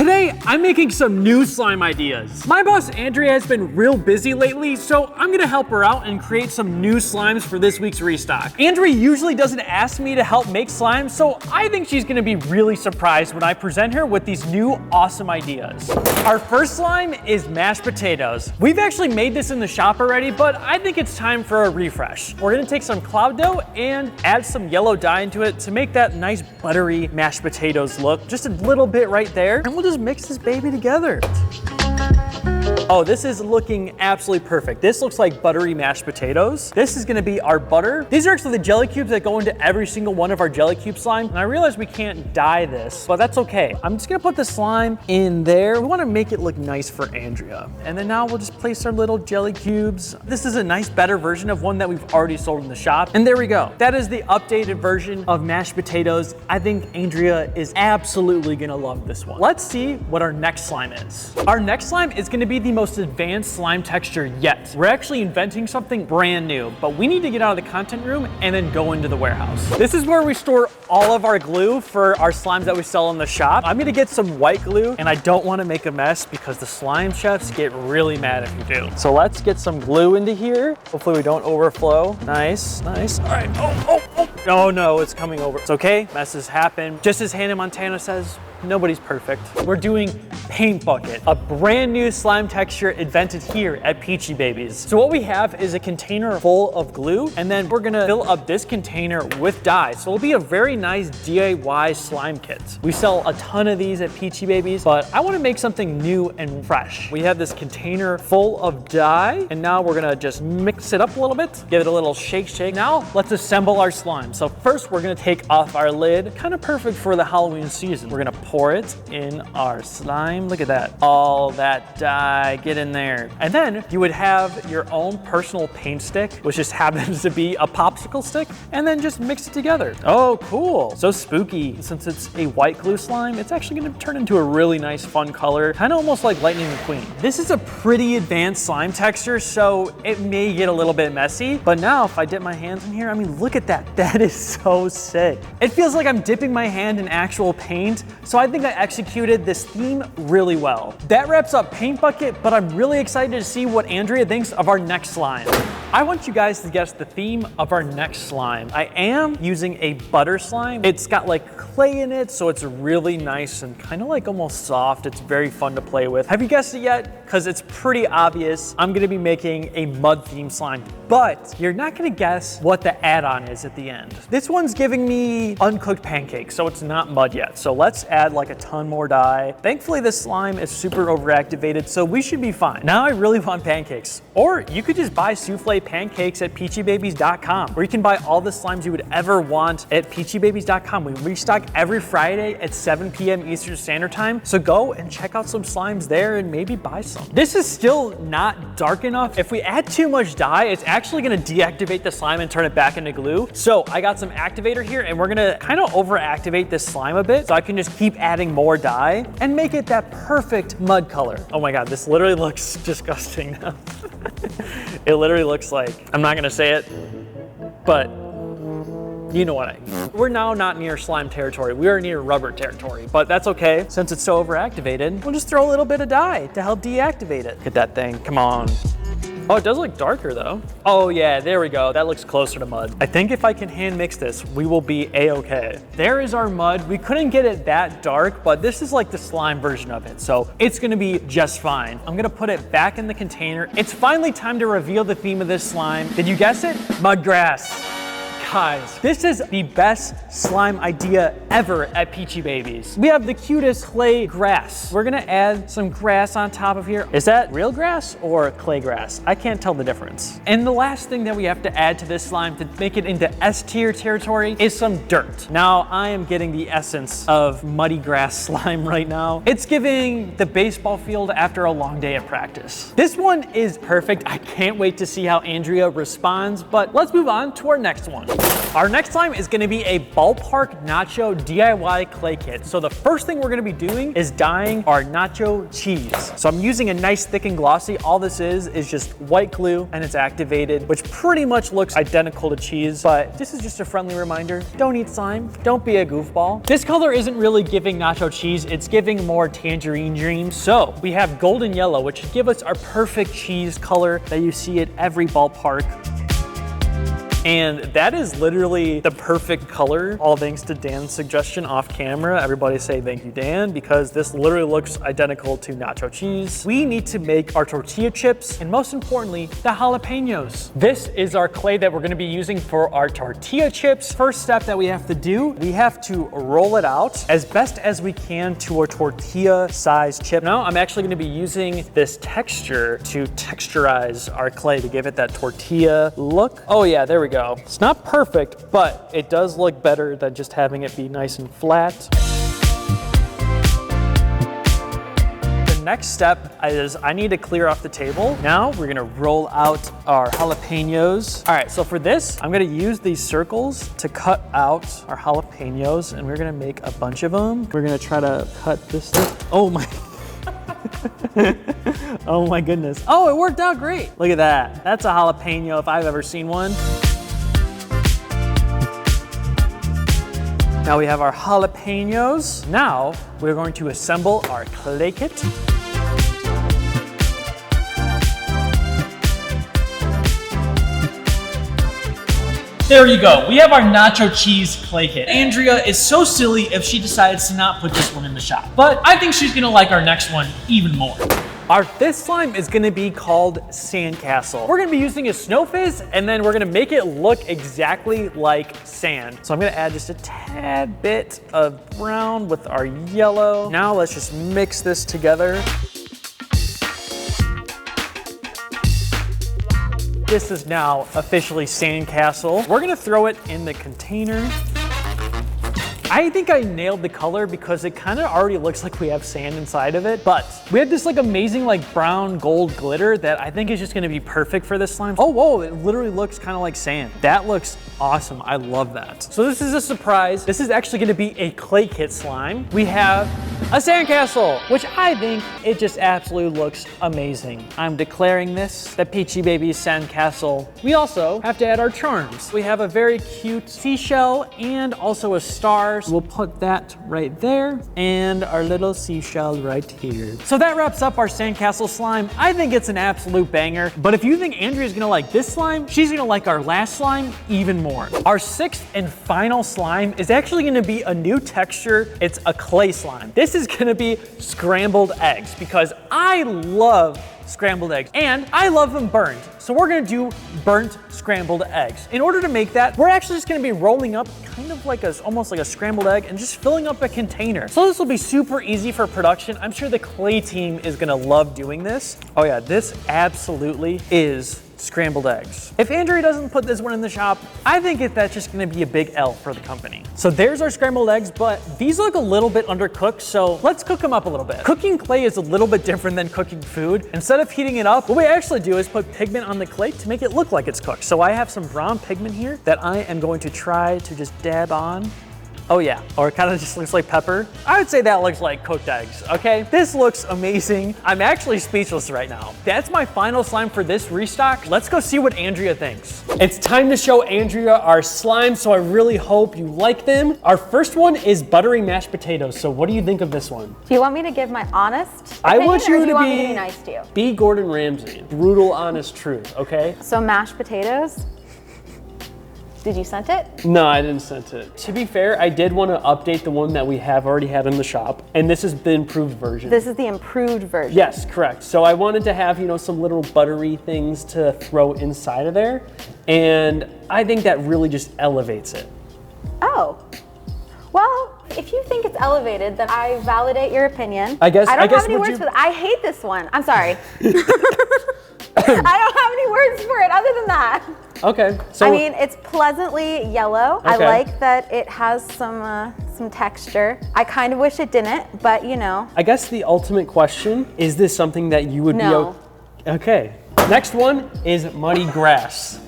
Today, I'm making some new slime ideas. My boss, Andrea, has been real busy lately, so I'm gonna help her out and create some new slimes for this week's restock. Andrea usually doesn't ask me to help make slimes, so I think she's gonna be really surprised when I present her with these new awesome ideas. Our first slime is mashed potatoes. We've actually made this in the shop already, but I think it's time for a refresh. We're gonna take some cloud dough and add some yellow dye into it to make that nice buttery mashed potatoes look. Just a little bit right there, and we'll just mix this baby together. Oh, this is looking absolutely perfect. This looks like buttery mashed potatoes. This is gonna be our butter. These are actually the jelly cubes that go into every single one of our jelly cube slime. And I realize we can't dye this, but that's okay. I'm just gonna put the slime in there. We wanna make it look nice for Andrea. And then now we'll just place our little jelly cubes. This is a nice, better version of one that we've already sold in the shop. And there we go. That is the updated version of mashed potatoes. I think Andrea is absolutely gonna love this one. Let's see what our next slime is. Our next slime is gonna be the most advanced slime texture yet. We're actually inventing something brand new, but we need to get out of the content room and then go into the warehouse. This is where we store all of our glue for our slimes that we sell in the shop. I'm gonna get some white glue, and I don't wanna make a mess because the slime chefs get really mad if you do. So let's get some glue into here. Hopefully we don't overflow. Nice, nice. All right, oh no, it's coming over. It's okay, messes happen. Just as Hannah Montana says, nobody's perfect. We're doing Paint Bucket, a brand new slime texture invented here at Peachybbies. So what we have is a container full of glue, and then we're gonna fill up this container with dye. So it'll be a very nice DIY slime kit. We sell a ton of these at Peachybbies, but I wanna make something new and fresh. We have this container full of dye, and now we're gonna just mix it up a little bit, give it a little shake. Now let's assemble our slime. So first we're gonna take off our lid, kind of perfect for the Halloween season. We're gonna pour it in our slime. Look at that. All that dye, get in there. And then you would have your own personal paint stick, which just happens to be a popsicle stick, and then just mix it together. Oh, cool. So spooky. Since it's a white glue slime, it's actually gonna turn into a really nice, fun color, kind of almost like Lightning McQueen. This is a pretty advanced slime texture, so it may get a little bit messy, but now if I dip my hands in here, I mean, look at that. That is so sick. It feels like I'm dipping my hand in actual paint, so I think I executed this theme really well. That wraps up Paint Bucket, but I'm really excited to see what Andrea thinks of our next slime. I want you guys to guess the theme of our next slime. I am using a butter slime. It's got like clay in it, so it's really nice and kind of like almost soft. It's very fun to play with. Have you guessed it yet? Because it's pretty obvious. I'm gonna be making a mud theme slime, but you're not gonna guess what the add-on is at the end. This one's giving me uncooked pancakes, so it's not mud yet. So let's add like a ton more dye. Thankfully, this slime is super overactivated, so we should be fine. Now I really want pancakes. Or you could just buy souffle pancakes at peachybbies.com, or you can buy all the slimes you would ever want at peachybbies.com. We restock every Friday at 7 p.m. Eastern Standard Time, so go and check out some slimes there and maybe buy some. This is still not dark enough. If we add too much dye, it's actually gonna deactivate the slime and turn it back into glue. So I got some activator here, and we're gonna kind of overactivate this slime a bit so I can just keep adding more dye and make it that perfect mud color. Oh my God, this literally looks disgusting now. It literally looks like, I'm not gonna say it, but you know what I mean. We're now not near slime territory. We are near rubber territory, but that's okay. Since it's so overactivated, we'll just throw a little bit of dye to help deactivate it. Look at that thing, come on. Oh, it does look darker though. Oh yeah, there we go. That looks closer to mud. I think if I can hand mix this, we will be a-okay. There is our mud. We couldn't get it that dark, but this is like the slime version of it, so it's gonna be just fine. I'm gonna put it back in the container. It's finally time to reveal the theme of this slime. Did you guess it? Mud grass. Guys, this is the best slime idea ever at Peachybbies. We have the cutest clay grass. We're gonna add some grass on top of here. Is that real grass or clay grass? I can't tell the difference. And the last thing that we have to add to this slime to make it into S tier territory is some dirt. Now, I am getting the essence of muddy grass slime right now. It's giving the baseball field after a long day of practice. This one is perfect. I can't wait to see how Andrea responds, but let's move on to our next one. Our next slime is gonna be a ballpark nacho DIY clay kit. So the first thing we're gonna be doing is dyeing our nacho cheese. So I'm using a nice thick and glossy. All this is just white glue and it's activated, which pretty much looks identical to cheese, but this is just a friendly reminder. Don't eat slime, don't be a goofball. This color isn't really giving nacho cheese, it's giving more tangerine dreams. So we have golden yellow, which should give us our perfect cheese color that you see at every ballpark. And that is literally the perfect color, all thanks to Dan's suggestion off camera. Everybody say thank you, Dan, because this literally looks identical to nacho cheese. We need to make our tortilla chips, and most importantly, the jalapenos. This is our clay that we're gonna be using for our tortilla chips. First step that we have to do, we have to roll it out as best as we can to a tortilla size chip. Now, I'm actually gonna be using this texture to texturize our clay to give it that tortilla look. Oh yeah, there we go. It's not perfect, but it does look better than just having it be nice and flat. The next step is I need to clear off the table. Now we're gonna roll out our jalapenos. All right, so for this, I'm gonna use these circles to cut out our jalapenos, and we're gonna make a bunch of them. We're gonna try to cut this thing. Oh my. Oh my goodness. Oh, it worked out great. Look at that. That's a jalapeno if I've ever seen one. Now we have our jalapenos. Now we're going to assemble our clay kit. There you go. We have our nacho cheese clay kit. Andrea is so silly if she decides to not put this one in the shop, but I think she's gonna like our next one even more. Our fifth slime is gonna be called Sandcastle. We're gonna be using a snow fizz, and then we're gonna make it look exactly like sand. So I'm gonna add just a tad bit of brown with our yellow. Now let's just mix this together. This is now officially Sandcastle. We're gonna throw it in the container. I think I nailed the color because it kind of already looks like we have sand inside of it, but we have this like amazing like brown gold glitter that I think is just gonna be perfect for this slime. Oh, whoa, it literally looks kind of like sand. That looks awesome, I love that. So this is a surprise. This is actually gonna be a clay kit slime. We have a sandcastle, which I think it just absolutely looks amazing. I'm declaring this the Peachybbies sandcastle. We also have to add our charms. We have a very cute seashell and also a star. So we'll put that right there and our little seashell right here. So that wraps up our sandcastle slime. I think it's an absolute banger, but if you think Andrea's gonna like this slime, she's gonna like our last slime even more. Our sixth and final slime is actually gonna be a new texture. It's a clay slime. This is gonna be scrambled eggs because I love scrambled eggs and I love them burned. So we're gonna do burnt scrambled eggs. In order to make that, we're actually just gonna be rolling up kind of like almost like a scrambled egg and just filling up a container. So this will be super easy for production. I'm sure the clay team is gonna love doing this. Oh yeah, this absolutely is scrambled eggs. If Andrea doesn't put this one in the shop, I think that's just gonna be a big L for the company. So there's our scrambled eggs, but these look a little bit undercooked, so let's cook them up a little bit. Cooking clay is a little bit different than cooking food. Instead of heating it up, what we actually do is put pigment on the clay to make it look like it's cooked. So I have some brown pigment here that I am going to try to just dab on. Oh yeah, or it kind of just looks like pepper. I would say that looks like cooked eggs, okay? This looks amazing. I'm actually speechless right now. That's my final slime for this restock. Let's go see what Andrea thinks. It's time to show Andrea our slime, so I really hope you like them. Our first one is buttery mashed potatoes. So what do you think of this one? Do you want me to give my honest opinion, I want you or do you to want me to be nice to you? Be Gordon Ramsay. Brutal, honest truth, okay? So mashed potatoes. Did you scent it? No, I didn't scent it. To be fair, I did want to update the one that we have already had in the shop, and this is the improved version. This is the improved version. Yes, correct. So I wanted to have, some little buttery things to throw inside of there, and I think that really just elevates it. Oh. Well, if you think it's elevated, then I validate your opinion. I don't have any words for that. I hate this one. I'm sorry. I don't have any words for it other than that. Okay. So I mean, it's pleasantly yellow. Okay. I like that it has some texture. I kind of wish it didn't, but I guess the ultimate question, is this something that you would No. be okay. Next one is muddy grass.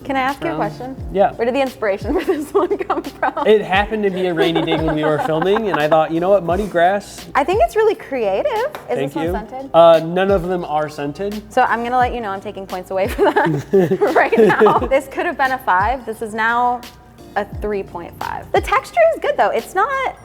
Can I ask you a question? Yeah. Where did the inspiration for this one come from? It happened to be a rainy day when we were filming, and I thought, you know what, muddy grass. I think it's really creative. Is Thank this you. one scented? None of them are scented. So I'm gonna let you know I'm taking points away for that right now. This could have been a 5. This is now a 3.5. The texture is good though. It's not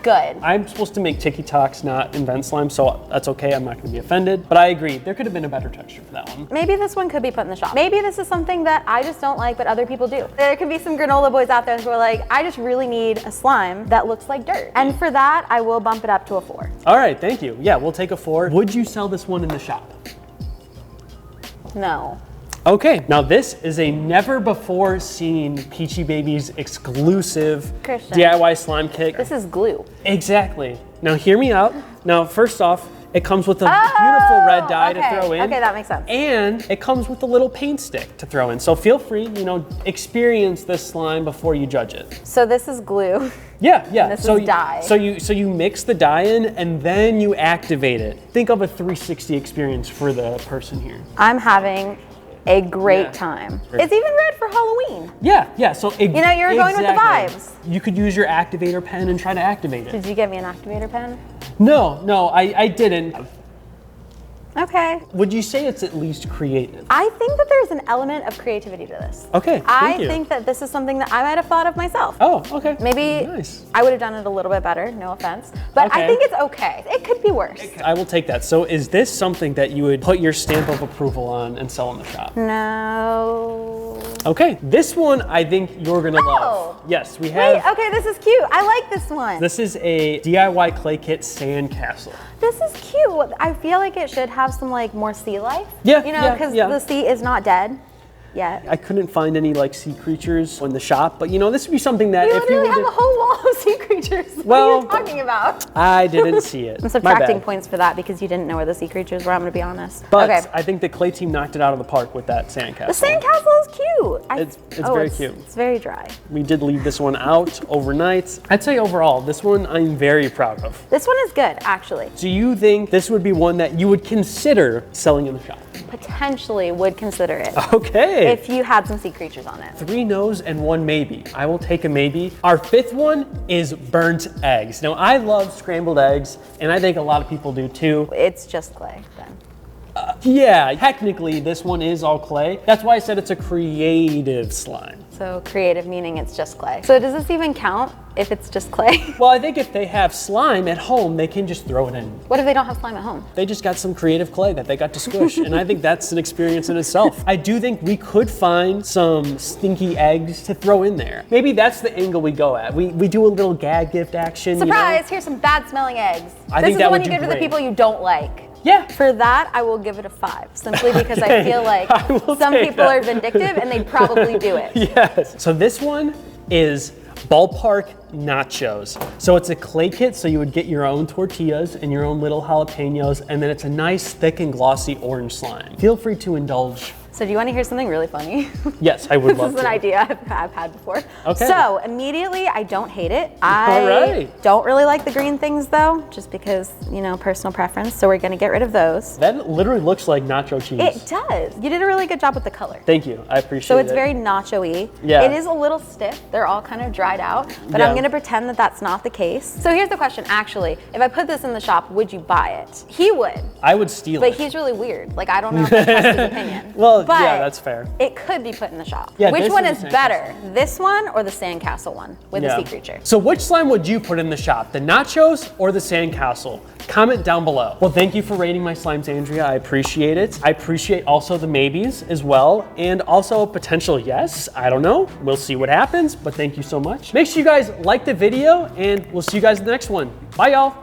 good. I'm supposed to make TikToks, not invent slime, so that's okay. I'm not going to be offended. But I agree, there could have been a better texture for that one. Maybe this one could be put in the shop. Maybe this is something that I just don't like, but other people do. There could be some granola boys out there who are like, I just really need a slime that looks like dirt. And for that, I will bump it up to a 4. All right, thank you. Yeah, we'll take a 4. Would you sell this one in the shop? No. Okay, now this is a never before seen Peachybbies exclusive Christian. DIY slime kit. This is glue. Exactly. Now hear me out. Now first off, it comes with a beautiful red dye to throw in. Okay, that makes sense. And it comes with a little paint stick to throw in. So feel free, experience this slime before you judge it. So this is glue. Yeah. And this is dye. So you mix the dye in and then you activate it. Think of a 360 experience for the person here. I'm having a great time. It's even red for Halloween. Yeah. So you're going with the vibes. You could use your activator pen and try to activate it. Did you get me an activator pen? No, I didn't. Okay. Would you say it's at least creative? I think that there's an element of creativity to this. Okay, I thank you. think that this is something that I might have thought of myself. Oh, okay. Maybe Nice. I would have done it a little bit better, no offense. But I Okay. think it's okay. It could be worse. I will take that. So is this something that you would put your stamp of approval on and sell in the shop? No. Okay, this one I think you're gonna love. Yes, we have. Wait, okay, this is cute. I like this one. This is a DIY clay kit sandcastle. This is cute. I feel like it should have some more sea life. Yeah, because yeah. the sea is not dead yet. I couldn't find any sea creatures in the shop, but this would be something that You if you literally were have a whole wall of sea creatures. What Well, are you talking about? I didn't see it. I'm My subtracting bad. points for that because you didn't know where the sea creatures were, I'm gonna be honest. But okay. I think the clay team knocked it out of the park with that sandcastle. The sandcastle is cute. It's very cute. It's very dry. We did leave this one out overnight. I'd say overall, this one I'm very proud of. This one is good, actually. Do you think this would be one that you would consider selling in the shop? Potentially would consider it Okay. if you had some sea creatures on it. 3 no's and 1 maybe. I will take a maybe. Our 5th one is burnt eggs. Now I love scrambled eggs, and I think a lot of people do too. It's just clay then. Yeah, technically this one is all clay. That's why I said it's a creative slime. So creative meaning it's just clay. So does this even count if it's just clay? Well, I think if they have slime at home, they can just throw it in. What if they don't have slime at home? They just got some creative clay that they got to squish, and I think that's an experience in itself. I do think we could find some stinky eggs to throw in there. Maybe that's the angle we go at. We do a little gag gift action. Surprise, here's some bad smelling eggs. I This think is that the one would you do give to the great. people you don't like. Yeah. For that, I will give it a 5, simply because I Okay. feel like I will some take people that. are vindictive and they'd probably do it. Yes. So this one is ballpark nachos. So it's a clay kit, so you would get your own tortillas and your own little jalapenos, and then it's a nice thick and glossy orange slime. Feel free to indulge. So do you want to hear something really funny? Yes, I would This love is to. an idea I've had before. Okay. So immediately, I don't hate it. All I right. don't really like the green things though, just because, personal preference. So we're gonna get rid of those. That literally looks like nacho cheese. It does. You did a really good job with the color. Thank you, I appreciate it. So it's very nacho-y. Yeah. It is a little stiff. They're all kind of dried out, but Yeah. I'm gonna pretend that that's not the case. So here's the question, actually. If I put this in the shop, would you buy it? He would, I would steal but it. he's really weird. I don't know if I trust his opinion. Well, But yeah, that's fair. It could be put in the shop. Yeah, Which this one is is the better? This one or the sandcastle one with the sea creature? So which slime would you put in the shop? The nachos or the sandcastle? Comment down below. Well, thank you for rating my slimes, Andrea. I appreciate it. I appreciate also the maybes as well, and also a potential yes. I don't know. We'll see what happens, but thank you so much. Make sure you guys like the video, and we'll see you guys in the next one. Bye, y'all.